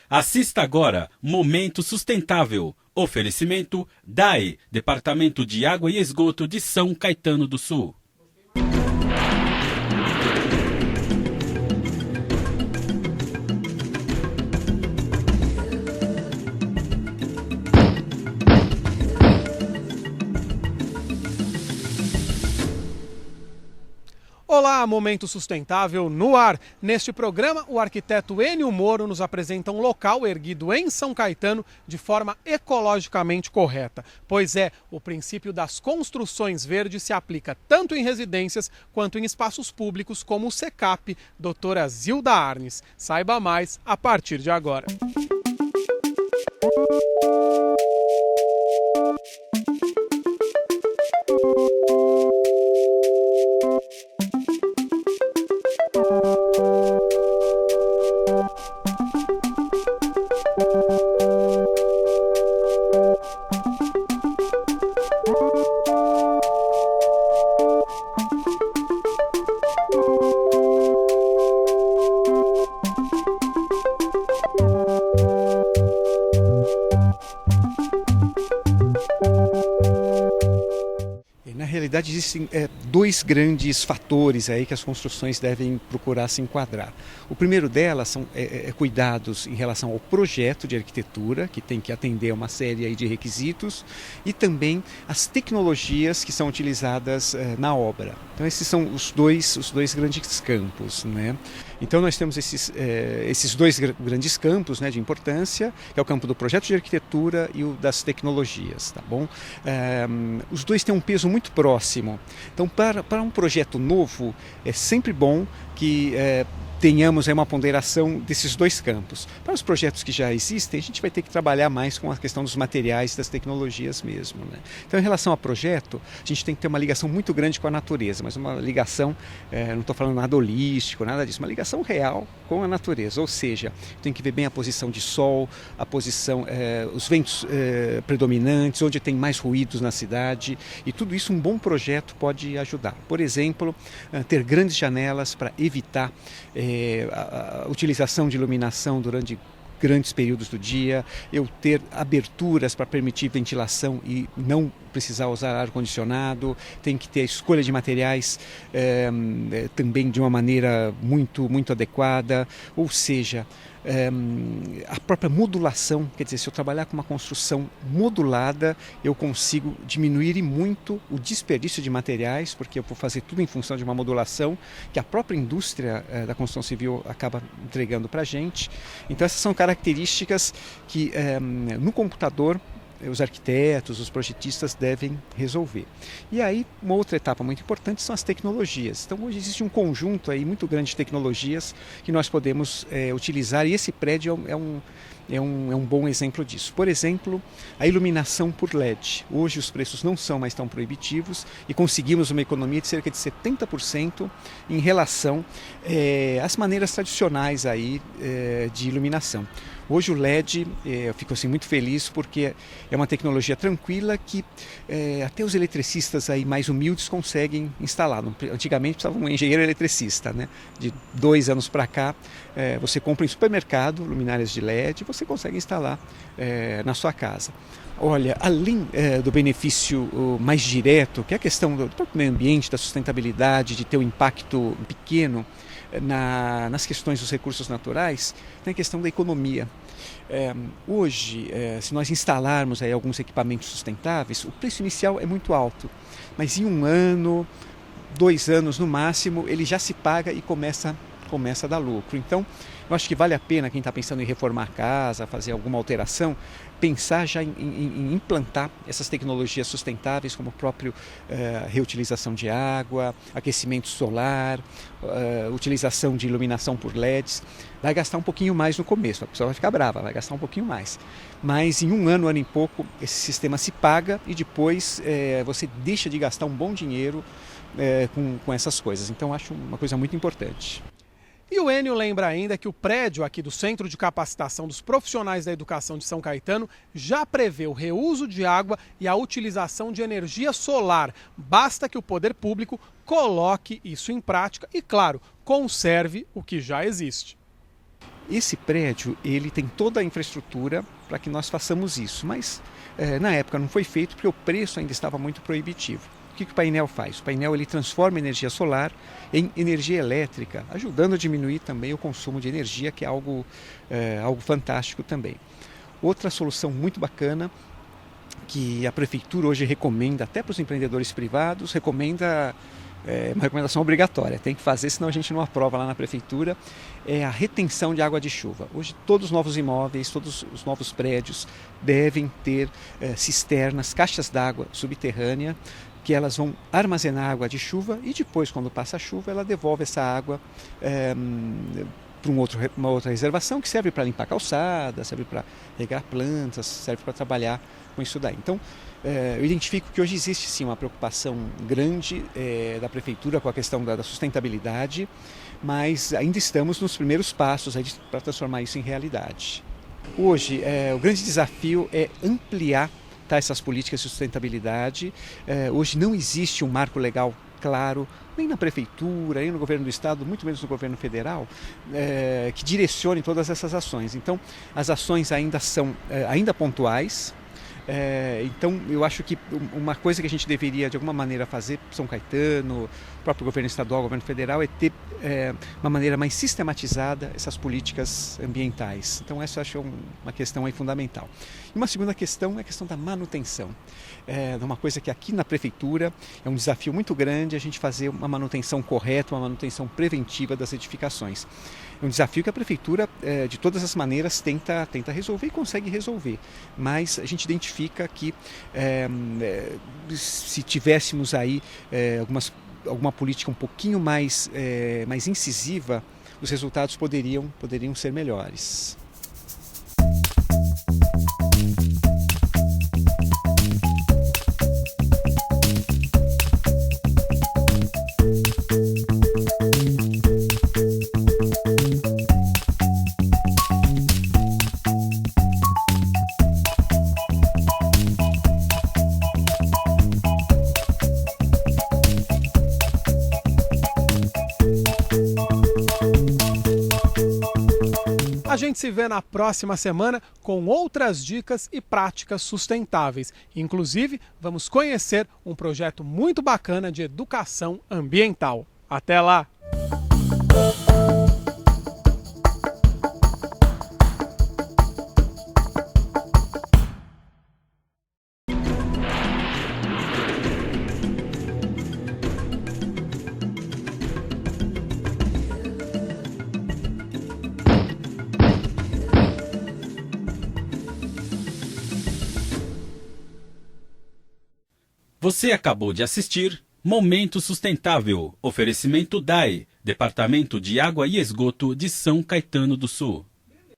Assista agora Momento Sustentável. Oferecimento DAE, Departamento de Água e Esgoto de São Caetano do Sul. Olá, Momento Sustentável no ar. Neste programa, o arquiteto Ennio Moro nos apresenta um local erguido em São Caetano de forma ecologicamente correta. Pois é, o princípio das construções verdes se aplica tanto em residências quanto em espaços públicos como o SECAP, doutora Zilda Arnes. Saiba mais a partir de agora. Na realidade, existem dois grandes fatores aí que as construções devem procurar se enquadrar. O primeiro delas são cuidados em relação ao projeto de arquitetura, que tem que atender a uma série aí de requisitos, e também as tecnologias que são utilizadas na obra. Então, esses são os dois grandes campos, né? Então, nós temos esses dois grandes campos, né, de importância, que é o campo do projeto de arquitetura e o das tecnologias, tá bom? Os dois têm um peso muito próximo. Então, para um projeto novo, é sempre bom que tenhamos aí uma ponderação desses dois campos. Para os projetos que já existem, a gente vai ter que trabalhar mais com a questão dos materiais, das tecnologias mesmo, né? Então, em relação ao projeto, a gente tem que ter uma ligação muito grande com a natureza, mas uma ligação, não estou falando nada holístico, nada disso, uma ligação real com a natureza, ou seja, tem que ver bem a posição de sol, a posição, os ventos predominantes, onde tem mais ruídos na cidade, e tudo isso um bom projeto pode ajudar. Por exemplo, ter grandes janelas para evitar a utilização de iluminação durante grandes períodos do dia, eu ter aberturas para permitir ventilação e não precisar usar ar-condicionado, tem que ter a escolha de materiais também de uma maneira muito, muito adequada, ou seja, a própria modulação, quer dizer, se eu trabalhar com uma construção modulada, eu consigo diminuir muito o desperdício de materiais, porque eu vou fazer tudo em função de uma modulação que a própria indústria da construção civil acaba entregando para a gente. Então, essas são características que no computador os arquitetos, os projetistas devem resolver. E aí, uma outra etapa muito importante são as tecnologias. Então, hoje existe um conjunto aí muito grande de tecnologias que nós podemos utilizar, e esse prédio é um bom exemplo disso. Por exemplo, a iluminação por LED. Hoje os preços não são mais tão proibitivos e conseguimos uma economia de cerca de 70% em relação às maneiras tradicionais aí, de iluminação. Hoje o LED, eu fico assim muito feliz porque é uma tecnologia tranquila que até os eletricistas aí mais humildes conseguem instalar. Antigamente precisava um engenheiro eletricista, né? De 2 anos para cá, você compra em supermercado luminárias de LED, você consegue instalar na sua casa. Olha, além do benefício mais direto, que é a questão do próprio meio ambiente, da sustentabilidade, de ter um impacto pequeno nas questões dos recursos naturais, tem a questão da economia. Hoje, se nós instalarmos aí alguns equipamentos sustentáveis, o preço inicial é muito alto, mas em 1 ano, 2 anos no máximo, ele já se paga e começa a dar lucro. Então, eu acho que vale a pena quem está pensando em reformar a casa, fazer alguma alteração, pensar já em implantar essas tecnologias sustentáveis, como a própria reutilização de água, aquecimento solar, utilização de iluminação por LEDs. Vai gastar um pouquinho mais no começo, a pessoa vai ficar brava, vai gastar um pouquinho mais. Mas em 1 ano e pouco, esse sistema se paga e depois você deixa de gastar um bom dinheiro com essas coisas. Então, acho uma coisa muito importante. E o Ennio lembra ainda que o prédio aqui do Centro de Capacitação dos Profissionais da Educação de São Caetano já prevê o reuso de água e a utilização de energia solar. Basta que o poder público coloque isso em prática e, claro, conserve o que já existe. Esse prédio ele tem toda a infraestrutura para que nós façamos isso, mas na época não foi feito porque o preço ainda estava muito proibitivo. O que o painel faz? O painel ele transforma energia solar em energia elétrica, ajudando a diminuir também o consumo de energia, que é algo fantástico também. Outra solução muito bacana que a prefeitura hoje recomenda até para os empreendedores privados, recomenda uma recomendação obrigatória, tem que fazer, senão a gente não aprova lá na prefeitura, é a retenção de água de chuva. Hoje todos os novos imóveis, todos os novos prédios devem ter cisternas, caixas d'água subterrânea, que elas vão armazenar água de chuva e depois, quando passa a chuva, ela devolve essa água para uma outra reservação que serve para limpar a calçada, serve para regar plantas, serve para trabalhar com isso daí. Então, eu identifico que hoje existe sim uma preocupação grande da prefeitura com a questão da sustentabilidade, mas ainda estamos nos primeiros passos para transformar isso em realidade. Hoje, o grande desafio é ampliar essas políticas de sustentabilidade. Hoje não existe um marco legal claro, nem na prefeitura, nem no governo do estado, muito menos no governo federal, que direcione todas essas ações. Então, as ações ainda são pontuais. Então, eu acho que uma coisa que a gente deveria, de alguma maneira, fazer, São Caetano, o próprio governo estadual, o governo federal, é ter uma maneira mais sistematizada essas políticas ambientais. Então, essa eu acho uma questão aí fundamental. E uma segunda questão é a questão da manutenção. É uma coisa que aqui na prefeitura é um desafio muito grande a gente fazer uma manutenção correta, uma manutenção preventiva das edificações. É um desafio que a prefeitura, de todas as maneiras, tenta resolver e consegue resolver. Mas a gente identifica que se tivéssemos aí alguma política um pouquinho mais incisiva, os resultados poderiam ser melhores. A gente se vê na próxima semana com outras dicas e práticas sustentáveis. Inclusive, vamos conhecer um projeto muito bacana de educação ambiental. Até lá! Você acabou de assistir Momento Sustentável, oferecimento DAI, Departamento de Água e Esgoto de São Caetano do Sul.